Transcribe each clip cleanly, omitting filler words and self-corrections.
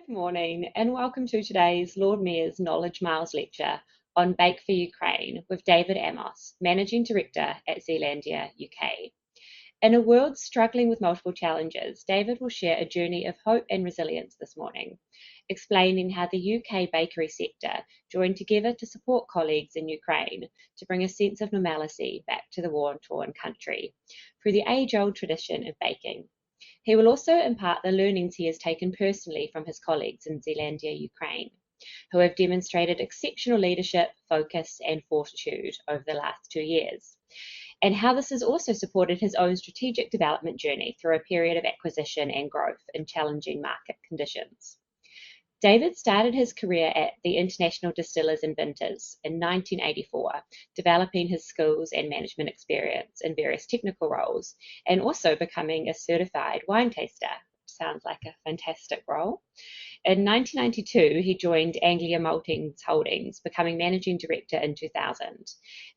Good morning and welcome to today's Lord Mayor's Knowledge Miles lecture on Bake4Ukraine with David Amos, Managing Director at Zeelandia UK. In a world struggling with multiple challenges, David will share a journey of hope and resilience this morning, explaining how the UK bakery sector joined together to support colleagues in Ukraine to bring a sense of normalcy back to the war-torn country through the age-old tradition of baking. He will also impart the learnings he has taken personally from his colleagues in Zeelandia Ukraine, who have demonstrated exceptional leadership, focus, and fortitude over the last 2 years, and how this has also supported his own strategic development journey through a period of acquisition and growth in challenging market conditions. David started his career at the International Distillers and Vintners in 1984, developing his skills and management experience in various technical roles, and also becoming a certified wine taster. Sounds like a fantastic role. In 1992, he joined Anglia Maltings Holdings, becoming managing director in 2000.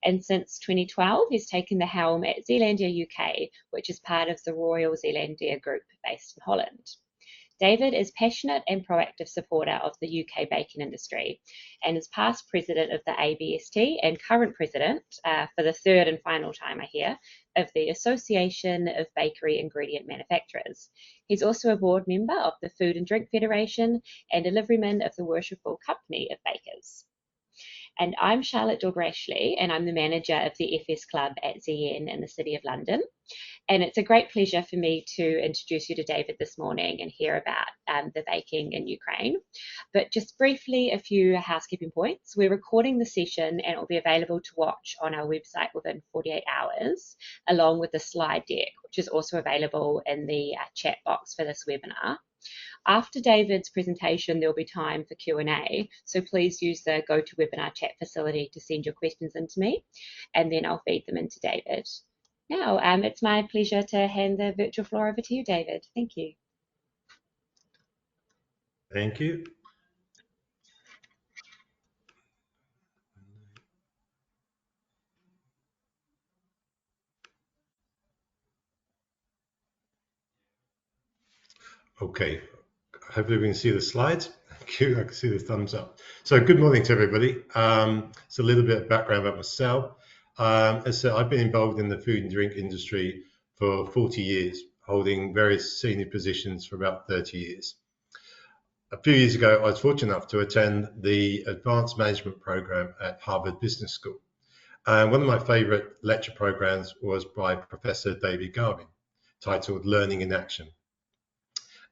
And since 2012, he's taken the helm at Zeelandia UK, which is part of the Royal Zeelandia Group based in Holland. David is passionate and proactive supporter of the UK baking industry and is past president of the ABST and current president, for the third and final time I hear, of the Association of Bakery Ingredient Manufacturers. He's also a board member of the Food and Drink Federation and a liveryman of the Worshipful Company of Bakers. And I'm Charlotte Dalgrashley, and I'm the manager of the FS Club at ZN in the City of London. And it's a great pleasure for me to introduce you to David this morning and hear about the baking in Ukraine. But just briefly, a few housekeeping points. We're recording the session and it will be available to watch on our website within 48 hours, along with the slide deck, which is also available in the chat box for this webinar. After David's presentation, there'll be time for Q&A, so please use the GoToWebinar chat facility to send your questions in to me, and then I'll feed them into David. Now, it's my pleasure to hand the virtual floor over to you, David. Thank you. Thank you. Okay, hopefully we can see the slides. Thank you. I can see the thumbs up. So good morning to everybody. It's a little bit of background about myself. As I said, I've been involved in the food and drink industry for 40 years, holding various senior positions for about 30 years. A few years ago, I was fortunate enough to attend the advanced management program at Harvard Business School. And one of my favorite lecture programs was by Professor David Garvin, titled Learning in Action.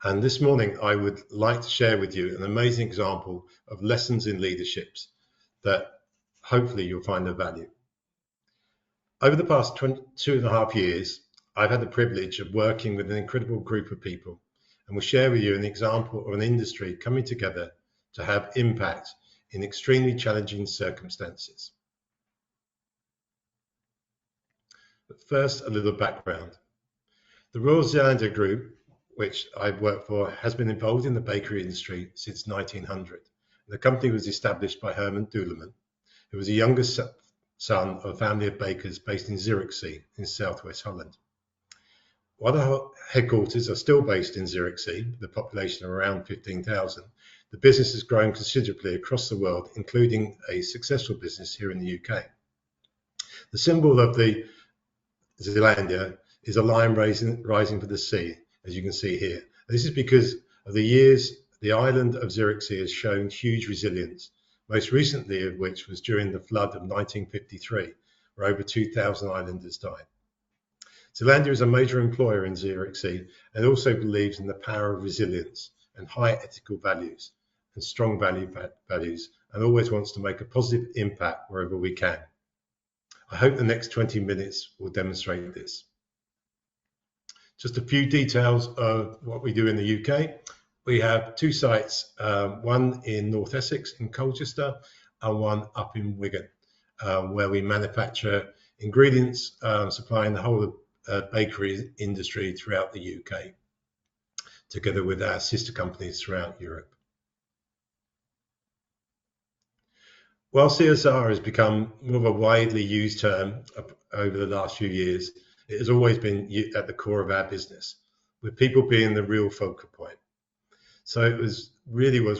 And this morning, I would like to share with you an amazing example of lessons in leaderships that hopefully you'll find of value. Over the past 2.5 years, I've had the privilege of working with an incredible group of people, and will share with you an example of an industry coming together to have impact in extremely challenging circumstances. But first, a little background. The Royal Zeelandia Group, which I've worked for, has been involved in the bakery industry since 1900. The company was established by Herman Doeleman, who was the youngest son of a family of bakers based in Zierikzee in southwest Holland. While the headquarters are still based in Zierikzee, with a population of around 15,000, the business has grown considerably across the world, including a successful business here in the UK. The symbol of the Zeelandia is a lion rising for the sea, as you can see here. This is because of the years the island of Zierikzee has shown huge resilience, most recently of which was during the flood of 1953, where over 2,000 islanders died. Zeelandia is a major employer in Zierikzee and also believes in the power of resilience and high ethical values and strong values, and always wants to make a positive impact wherever we can. I hope the next 20 minutes will demonstrate this. Just a few details of what we do in the UK. We have 2 sites, one in North Essex in Colchester and one up in Wigan, where we manufacture ingredients supplying the whole bakery industry throughout the UK, together with our sister companies throughout Europe. While CSR has become more of a widely used term over the last few years, it has always been at the core of our business, with people being the real focal point. So it was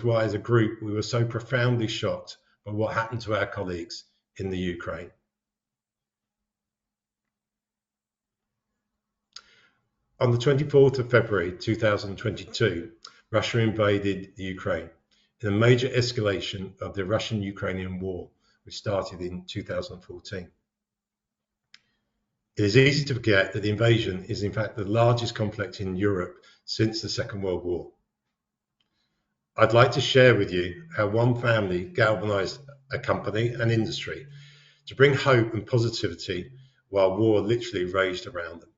why as a group we were so profoundly shocked by what happened to our colleagues in the Ukraine. On the 24th of February 2022, Russia invaded the Ukraine in a major escalation of the Russian-Ukrainian war, which started in 2014. It is easy to forget that the invasion is in fact the largest conflict in Europe since the Second World War. I'd like to share with you how one family galvanized a company and industry to bring hope and positivity while war literally raged around them.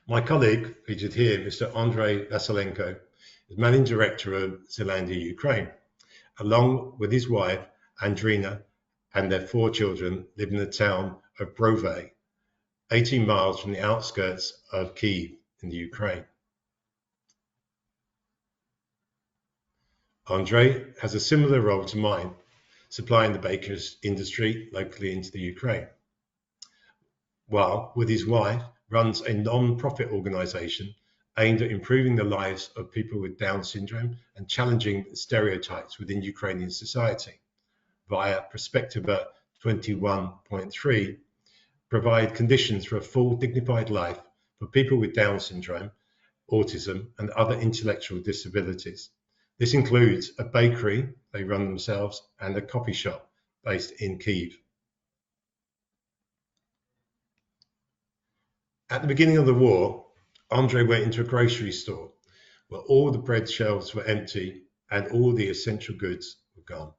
My colleague, featured here, Mr. Andrei Vasylenko, is Managing Director of Zeelandia Ukraine, along with his wife, Andrina, and their 4 children live in the town of Brove, 18 miles from the outskirts of Kyiv in the Ukraine. Andrei has a similar role to mine, supplying the baker's industry locally into the Ukraine, while with his wife runs a non-profit organization aimed at improving the lives of people with Down syndrome and challenging stereotypes within Ukrainian society via Perspectiva 21.3, provide conditions for a full dignified life for people with Down syndrome, autism and other intellectual disabilities. This includes a bakery they run themselves and a coffee shop based in Kyiv. At the beginning of the war, Andrei went into a grocery store where all the bread shelves were empty and all the essential goods were gone.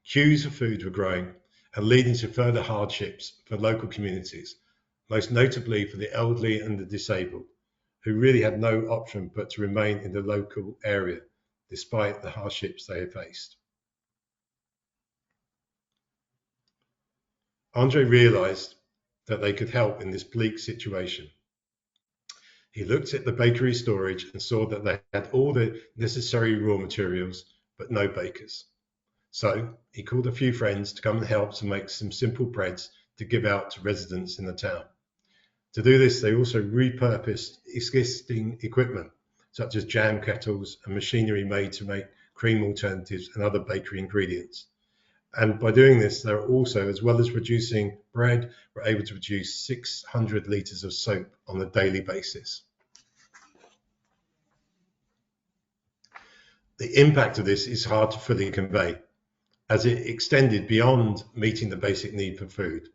Queues of food were growing and leading to further hardships for local communities, most notably for the elderly and the disabled, who really had no option but to remain in the local area despite the hardships they had faced. Andrei realized that they could help in this bleak situation. He looked at the bakery storage and saw that they had all the necessary raw materials, but no bakers. So he called a few friends to come and help to make some simple breads to give out to residents in the town. To do this, they also repurposed existing equipment, such as jam kettles and machinery made to make cream alternatives and other bakery ingredients. And by doing this, they were also, as well as producing bread, were able to produce 600 litres of soap on a daily basis. The impact of this is hard to fully convey, as it extended beyond meeting the basic need for food,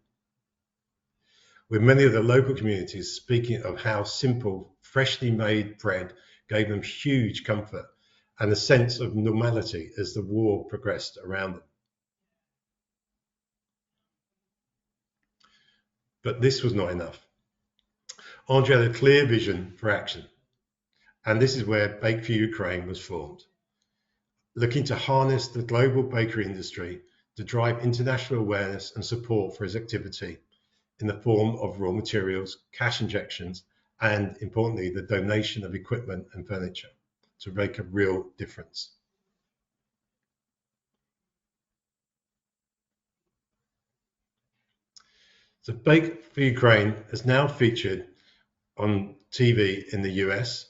with many of the local communities speaking of how simple, freshly made bread gave them huge comfort and a sense of normality as the war progressed around them. But this was not enough. Andrei had a clear vision for action, and this is where Bake4Ukraine was formed, looking to harness the global bakery industry to drive international awareness and support for his activity in the form of raw materials, cash injections, and importantly, the donation of equipment and furniture to make a real difference. So Bake4Ukraine is now featured on TV in the US,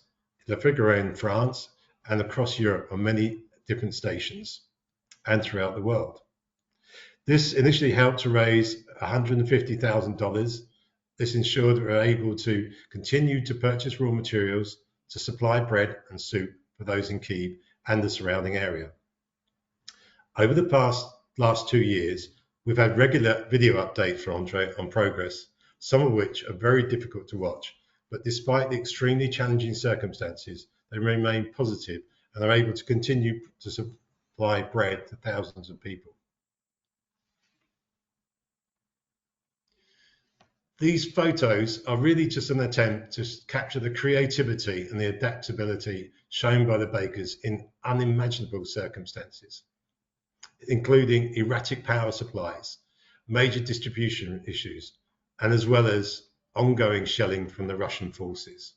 Le Figaro in France, and across Europe on many different stations and throughout the world. This initially helped to raise $150,000. This ensured that we were able to continue to purchase raw materials to supply bread and soup for those in Kyiv and the surrounding area. Over the last 2 years, we've had regular video updates from Andrei on progress, some of which are very difficult to watch, but despite the extremely challenging circumstances, they remain positive and are able to continue to supply bread to thousands of people. These photos are really just an attempt to capture the creativity and the adaptability shown by the bakers in unimaginable circumstances, including erratic power supplies, major distribution issues, and as well as ongoing shelling from the Russian forces.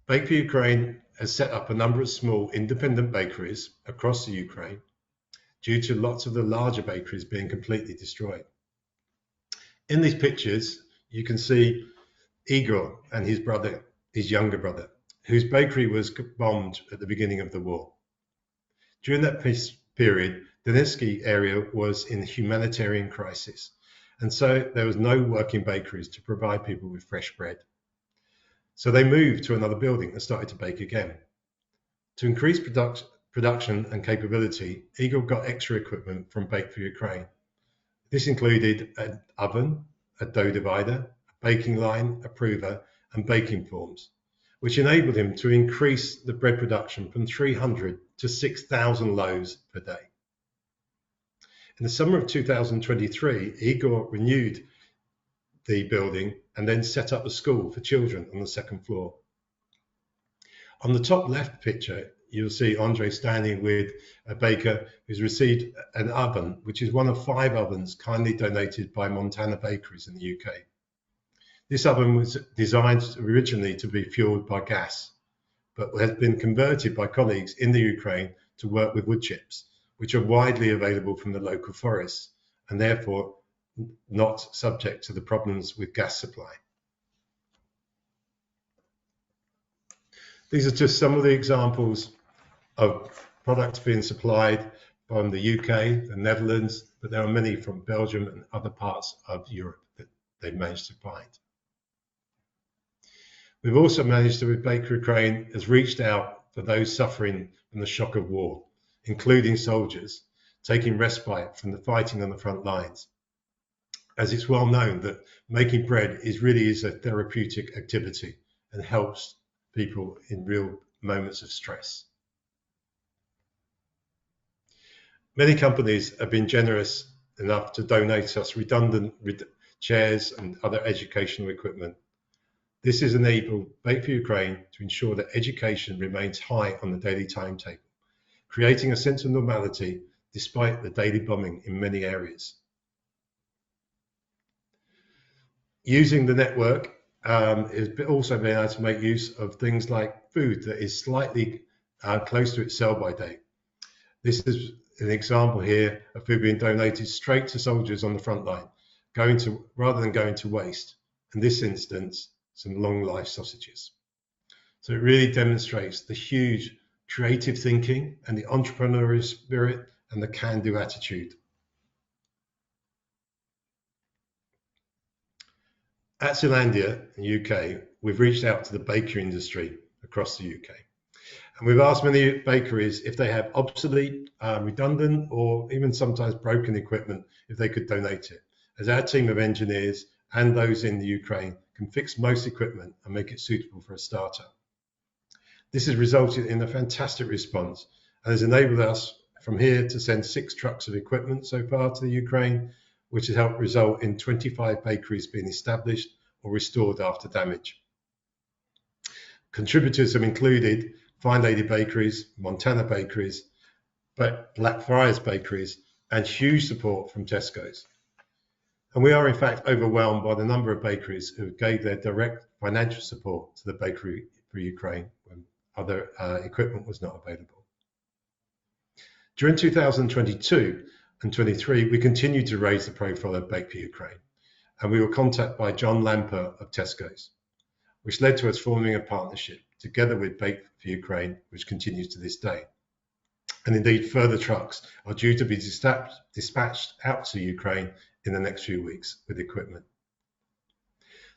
Bake4Ukraine has set up a number of small independent bakeries across the Ukraine due to lots of the larger bakeries being completely destroyed. In these pictures, you can see Igor and his brother, his younger brother, whose bakery was bombed at the beginning of the war. During that period, the Donetsk area was in humanitarian crisis, and so there was no working bakeries to provide people with fresh bread. So they moved to another building and started to bake again. To increase production and capability, Igor got extra equipment from Bake4Ukraine. This included an oven, a dough divider, a baking line, a prover, and baking forms, which enabled him to increase the bread production from 300 to 6,000 loaves per day. In the summer of 2023, Igor renewed the building and then set up a school for children on the second floor. On the top left picture, you'll see Andre standing with a baker who's received an oven, which is one of 5 ovens kindly donated by Montana Bakeries in the UK. This oven was designed originally to be fueled by gas, but has been converted by colleagues in the Ukraine to work with wood chips, which are widely available from the local forests and therefore not subject to the problems with gas supply. These are just some of the examples of products being supplied from the UK, the Netherlands, but there are many from Belgium and other parts of Europe that they've managed to find. We've also managed to, with Bake4Ukraine, has reached out for those suffering from the shock of war, including soldiers, taking respite from the fighting on the front lines. As it's well known that making bread really is a therapeutic activity and helps people in real moments of stress. Many companies have been generous enough to donate us redundant chairs and other educational equipment. This has enabled Bake4Ukraine to ensure that education remains high on the daily timetable, creating a sense of normality despite the daily bombing in many areas. Using the network is also being able to make use of things like food that is slightly close to its sell-by date. This is an example here of food being donated straight to soldiers on the front line, rather than going to waste. In this instance, some long life sausages. So it really demonstrates the huge creative thinking and the entrepreneurial spirit and the can-do attitude. At Zeelandia, in the UK, we've reached out to the bakery industry across the UK. And we've asked many bakeries if they have obsolete, redundant, or even sometimes broken equipment, if they could donate it, as our team of engineers and those in the Ukraine can fix most equipment and make it suitable for a startup. This has resulted in a fantastic response and has enabled us from here to send 6 trucks of equipment so far to the Ukraine, which has helped result in 25 bakeries being established or restored after damage. Contributors have included Fine Lady Bakeries, Montana Bakeries, Blackfriars Bakeries, and huge support from Tesco's. And we are in fact overwhelmed by the number of bakeries who gave their direct financial support to the Bake4Ukraine when other equipment was not available. During 2022 and 23, we continued to raise the profile of Bake4Ukraine, and we were contacted by John Lamper of Tesco's, which led to us forming a partnership together with Bake4Ukraine, which continues to this day. And indeed, further trucks are due to be dispatched out to Ukraine in the next few weeks with equipment.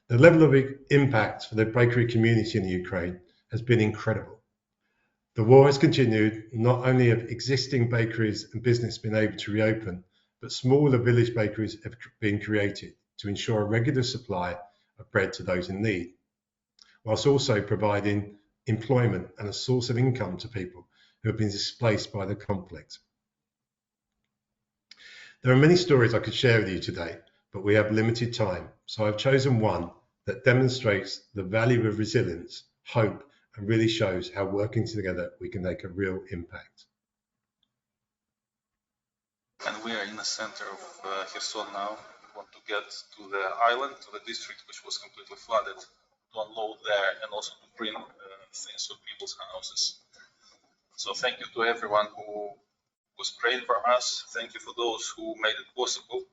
The level of impact for the bakery community in the Ukraine has been incredible. The war has continued. Not only have existing bakeries and business been able to reopen, but smaller village bakeries have been created to ensure a regular supply of bread to those in need, whilst also providing employment and a source of income to people who have been displaced by the conflict. There are many stories I could share with you today, but we have limited time, so I've chosen one that demonstrates the value of resilience, hope, and really shows how working together we can make a real impact. And we are in the center of Kherson now. We want to get to the island, to the district which was completely flooded, to unload there and also to bring things to people's houses. So thank you to everyone who was praying for us. Thank you for those who made it possible.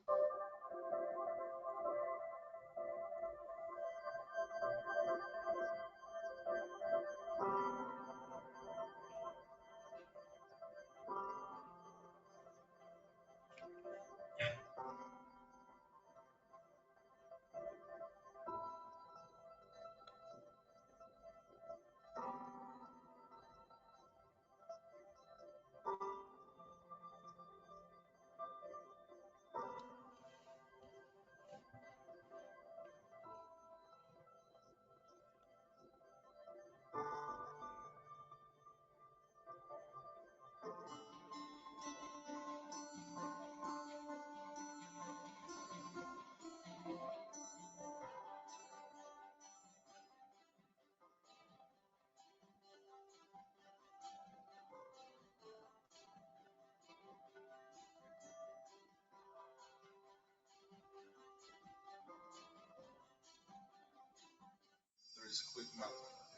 is equipment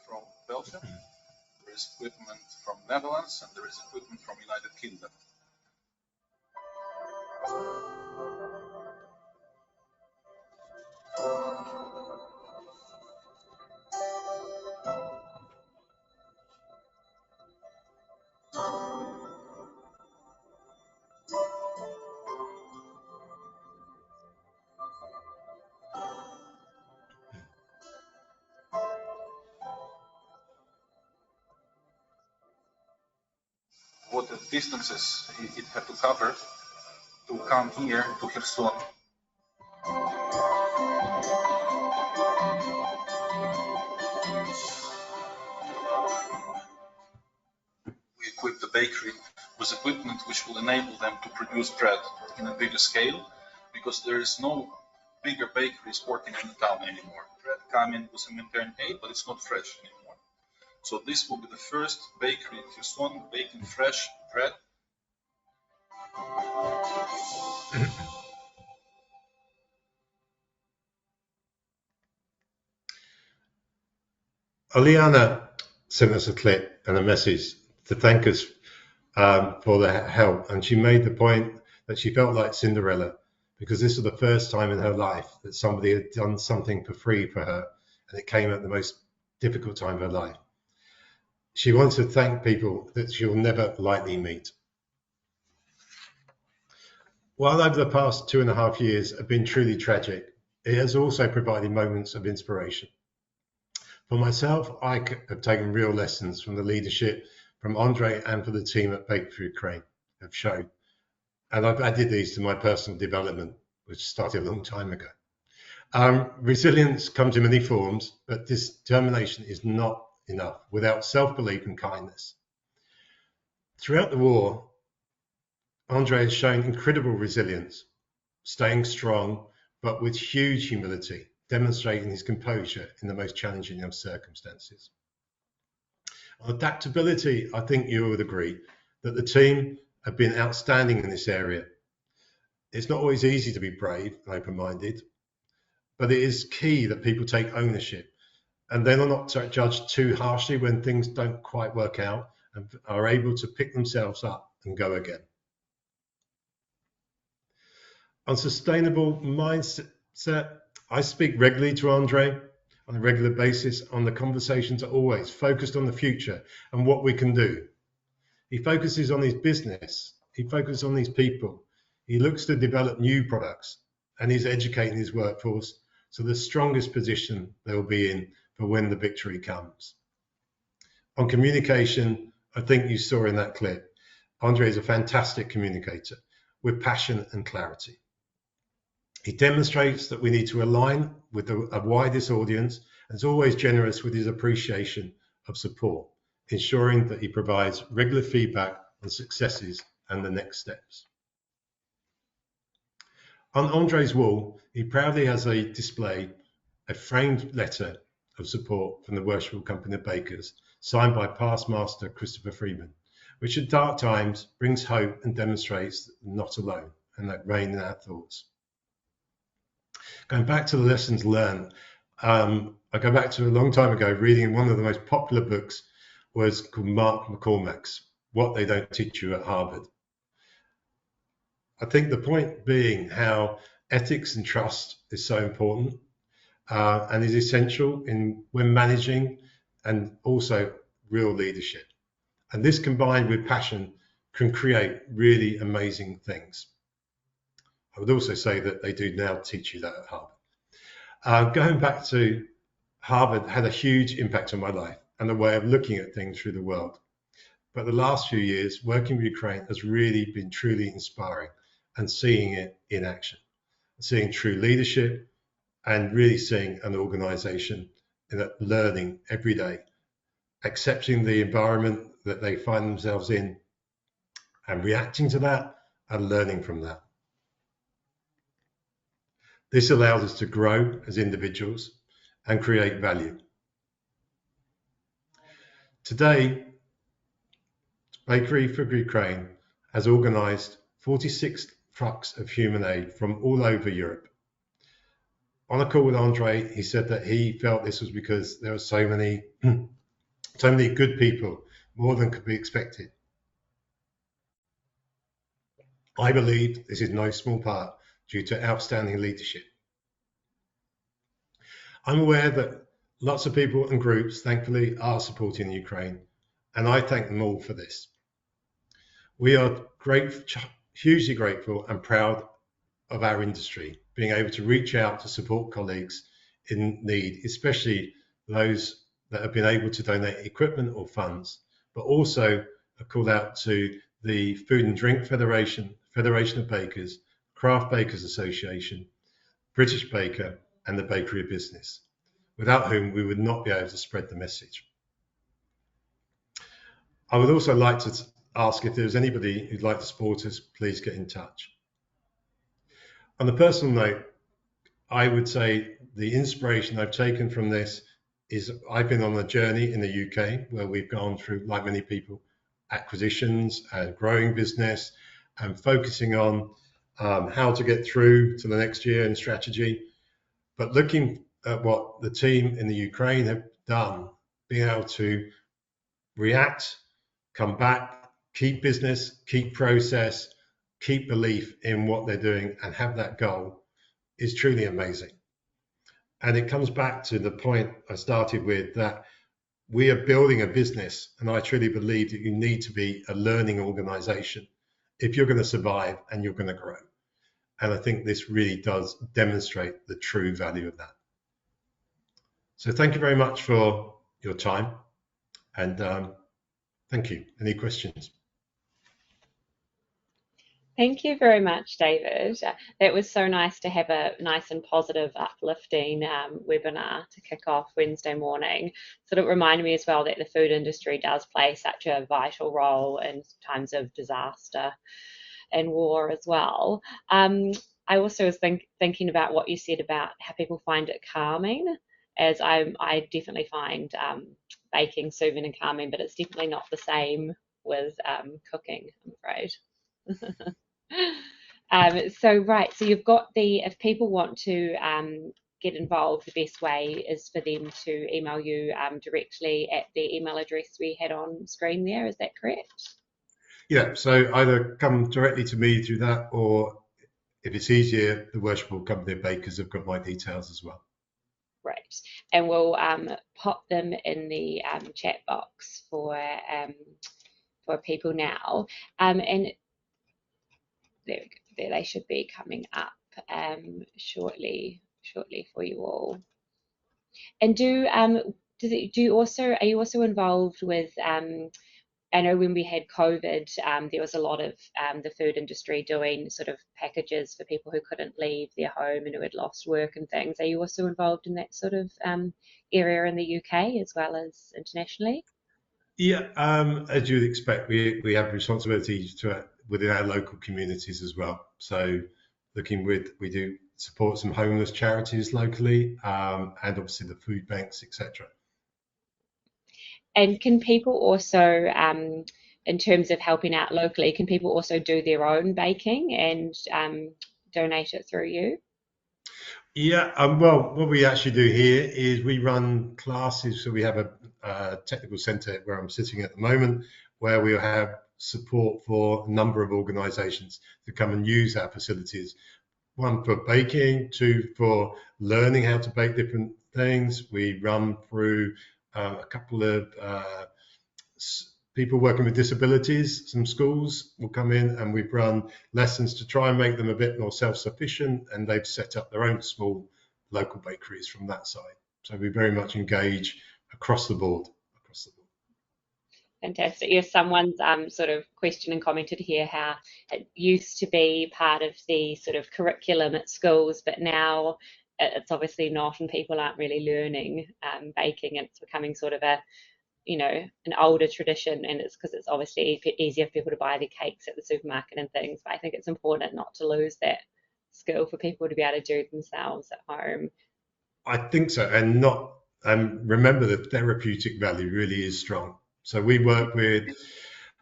from Belgium, there is equipment from Netherlands, and there is equipment from United Kingdom. What the distances it had to cover to come here to Kherson. We equipped the bakery with equipment which will enable them to produce bread in a bigger scale, because there is no bigger bakeries working in the town anymore. Bread coming with humanitarian aid, but it's not fresh anymore. So this will be the first bakery in Kherson baking fresh bread. Oliana sent us a clip and a message to thank us for the help, and she made the point that she felt like Cinderella because this was the first time in her life that somebody had done something for free for her, and it came at the most difficult time of her life. She wants to thank people that she'll never lightly meet. While over the past 2.5 years have been truly tragic, it has also provided moments of inspiration. For myself, I have taken real lessons from the leadership from Andre and for the team at Bake4Ukraine have shown. And I've added these to my personal development, which started a long time ago. Resilience comes in many forms, but determination is not enough without self-belief and kindness. Throughout the war, Andre has shown incredible resilience, staying strong, but with huge humility, demonstrating his composure in the most challenging of circumstances. On adaptability, I think you would agree that the team have been outstanding in this area. It's not always easy to be brave and open-minded, but it is key that people take ownership and then are not judged too harshly when things don't quite work out and are able to pick themselves up and go again. On sustainable mindset, I speak regularly to Andre on a regular basis, on the conversations are always focused on the future and what we can do. He focuses on his business, he focuses on his people, he looks to develop new products, and he's educating his workforce to the strongest position they'll be in for when the victory comes. On communication, I think you saw in that clip, Andre is a fantastic communicator with passion and clarity. He demonstrates that we need to align with a widest audience and is always generous with his appreciation of support, ensuring that he provides regular feedback on successes and the next steps. On Andre's wall, he proudly has a display, a framed letter of support from the Worshipful Company of Bakers, signed by past master Christopher Freeman, which at dark times brings hope and demonstrates that we're not alone and that reign in our thoughts. Going back to the lessons learned, I go back to a long time ago, reading one of the most popular books was called Mark McCormack's What They Don't Teach You at Harvard. I think the point being how ethics and trust is so important and is essential when managing and also real leadership. And this combined with passion can create really amazing things. I would also say that they do now teach you that at Harvard. Going back to Harvard had a huge impact on my life and the way of looking at things through the world. But the last few years, working with Ukraine has really been truly inspiring and seeing it in action, seeing true leadership and really seeing an organization that learning every day, accepting the environment that they find themselves in and reacting to that and learning from that. This allows us to grow as individuals and create value. Today, Bake4Ukraine has organized 46 trucks of human aid from all over Europe. On a call with Andre, he said that he felt this was because there were so many, so many good people, more than could be expected. I believe this is no small part due to outstanding leadership. I'm aware that lots of people and groups, thankfully, are supporting Ukraine, and I thank them all for this. We are hugely grateful and proud of our industry being able to reach out to support colleagues in need, especially those that have been able to donate equipment or funds, but also a call out to the Food and Drink Federation, Federation of Bakers, Craft Bakers Association, British Baker, and the Bakery of Business, without whom we would not be able to spread the message. I would also like to ask if there's anybody who'd like to support us, please get in touch. On a personal note, I would say the inspiration I've taken from this is I've been on a journey in the UK where we've gone through, like many people, acquisitions and growing business and focusing on how to get through to the next year and strategy. But looking at what the team in the Ukraine have done, being able to react, come back, keep business, keep process, keep belief in what they're doing and have that goal is truly amazing. And it comes back to the point I started with, that we are building a business, and I truly believe that you need to be a learning organization if you're going to survive and you're going to grow. And I think this really does demonstrate the true value of that. So thank you very much for your time, and thank you. Any questions? Thank you very much, David. That was so nice to have a nice and positive, uplifting webinar to kick off Wednesday morning. Sort of reminded me as well that the food industry does play such a vital role in times of disaster and war as well. I also was thinking about what you said about how people find it calming, as I definitely find baking soothing and calming, but it's definitely not the same with cooking, I'm afraid. So you've got if people want to get involved, the best way is for them to email you directly at the email address we had on screen there. Is that correct? Yeah, so either come directly to me through that, or if it's easier, the Worshipful Company of Bakers have got my details as well. Right, and we'll pop them in the chat box for people now, and there we go. There they should be coming up shortly for you all. And are you also involved with I know when we had COVID, there was a lot of the food industry doing sort of packages for people who couldn't leave their home and who had lost work and things. Are you also involved in that sort of area in the UK as well as internationally? Yeah, as you'd expect, we have responsibilities within our local communities as well. So we do support some homeless charities locally, and obviously the food banks, etc. And can people also, in terms of helping out locally, can people also do their own baking and donate it through you? Yeah, well, what we actually do here is we run classes. So we have a technical centre where I'm sitting at the moment, where we have support for a number of organisations to come and use our facilities. One for baking, two for learning how to bake different things. We run through a couple of people working with disabilities. Some schools will come in and we've run lessons to try and make them a bit more self-sufficient, and they've set up their own small local bakeries from that side. So we very much engage across the board. Fantastic. Yes, someone's sort of questioned and commented here how it used to be part of the sort of curriculum at schools, but now it's obviously not, and people aren't really learning baking. It's becoming sort of an older tradition, and it's because it's obviously easier for people to buy their cakes at the supermarket and things. But I think it's important not to lose that skill for people to be able to do it themselves at home. I think so, and remember the therapeutic value really is strong. So we work with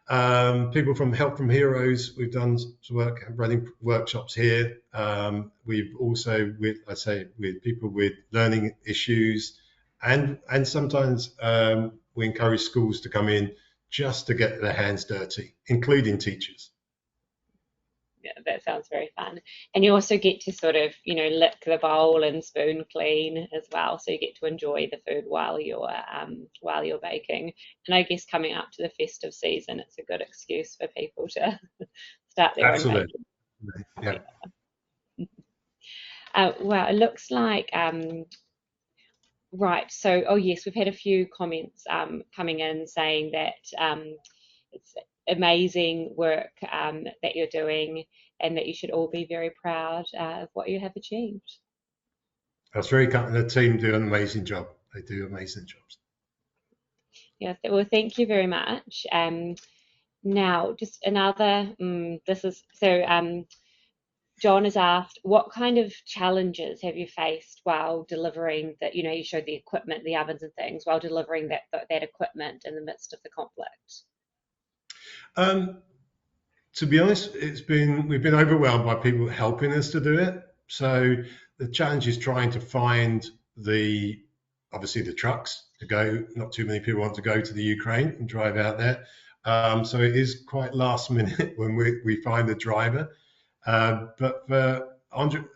People from Help from Heroes, we've done some work running workshops here. We've also, with people with learning issues, and sometimes we encourage schools to come in just to get their hands dirty, including teachers. Yeah, that sounds very fun. And you also get to sort of, lick the bowl and spoon clean as well. So you get to enjoy the food while you're baking. And I guess coming up to the festive season, it's a good excuse for people to start their own Absolutely. baking. Yeah. Well, it looks like right. So, oh yes, we've had a few comments coming in saying that it's amazing work that you're doing, and that you should all be very proud of what you have achieved. That's very kind. The team do an amazing job. They do amazing jobs. Yeah. Well, thank you very much. Now, just another. This is so. John has asked, what kind of challenges have you faced while delivering that? You showed the equipment, the ovens and things, while delivering that equipment in the midst of the conflict. To be honest, we've been overwhelmed by people helping us to do it. So the challenge is trying to find obviously the trucks to go. Not too many people want to go to the Ukraine and drive out there. So it is quite last minute when we find the driver. But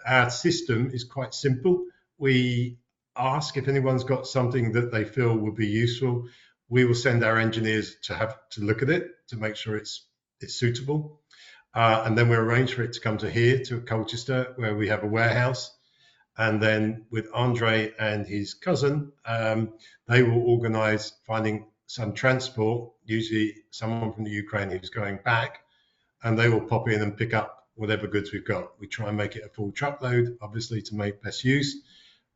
our system is quite simple. We ask if anyone's got something that they feel would be useful. We will send our engineers to look at it to make sure it's suitable. And then we arrange for it to come to here, to Colchester, where we have a warehouse. And then with Andre and his cousin, they will organise finding some transport, usually someone from the Ukraine who's going back, and they will pop in and pick up whatever goods we've got. We try and make it a full truckload, obviously, to make best use,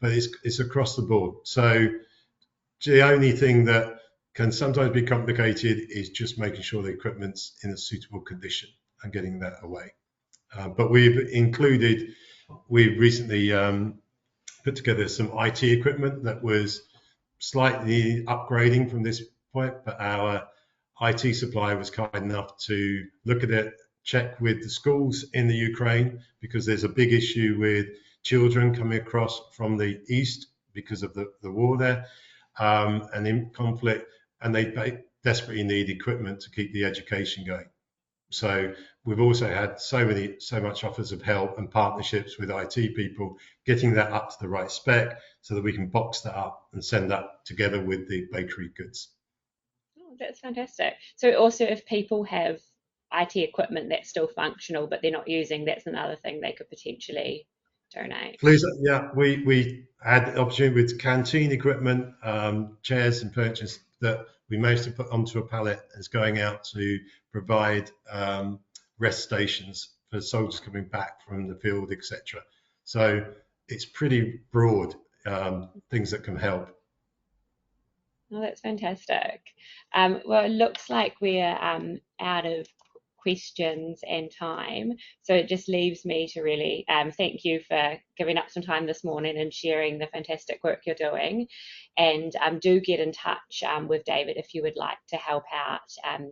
but it's across the board. So the only thing that can sometimes be complicated is just making sure the equipment's in a suitable condition and getting that away. But we've recently put together some IT equipment that was slightly upgrading from this point, but our IT supplier was kind enough to look at it, check with the schools in the Ukraine, because there's a big issue with children coming across from the east because of the war there, and in conflict, and they desperately need equipment to keep the education going. So we've also had so much offers of help and partnerships with IT people, getting that up to the right spec so that we can box that up and send that together with the bakery goods. Oh, that's fantastic. So also, if people have IT equipment that's still functional but they're not using, that's another thing they could potentially donate. Please, yeah, we had the opportunity with canteen equipment, chairs and furniture that we managed to put onto a pallet as going out to provide rest stations for soldiers coming back from the field, etc. So it's pretty broad, things that can help. Oh, that's fantastic. Well, it looks like we're out of questions and time, so it just leaves me to really thank you for giving up some time this morning and sharing the fantastic work you're doing. And do get in touch with David if you would like to help out in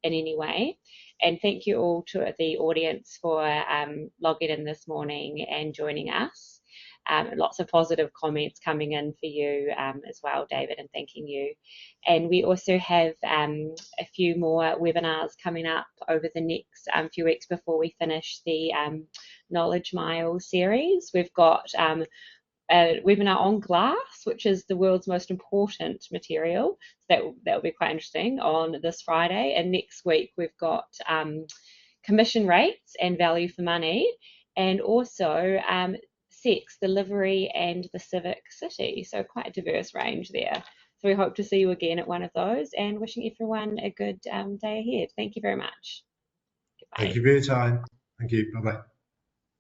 any way. And thank you all to the audience for logging in this morning and joining us. Lots of positive comments coming in for you as well, David, and thanking you. And we also have a few more webinars coming up over the next few weeks before we finish the Knowledge Mile series. We've got a webinar on glass, which is the world's most important material. So that will be quite interesting on this Friday. And next week we've got commission rates and value for money, and also sex, the livery, and the civic city. So quite a diverse range there. So we hope to see you again at one of those, and wishing everyone a good day ahead. Thank you very much. Goodbye. Thank you for your time. Thank you. Bye-bye.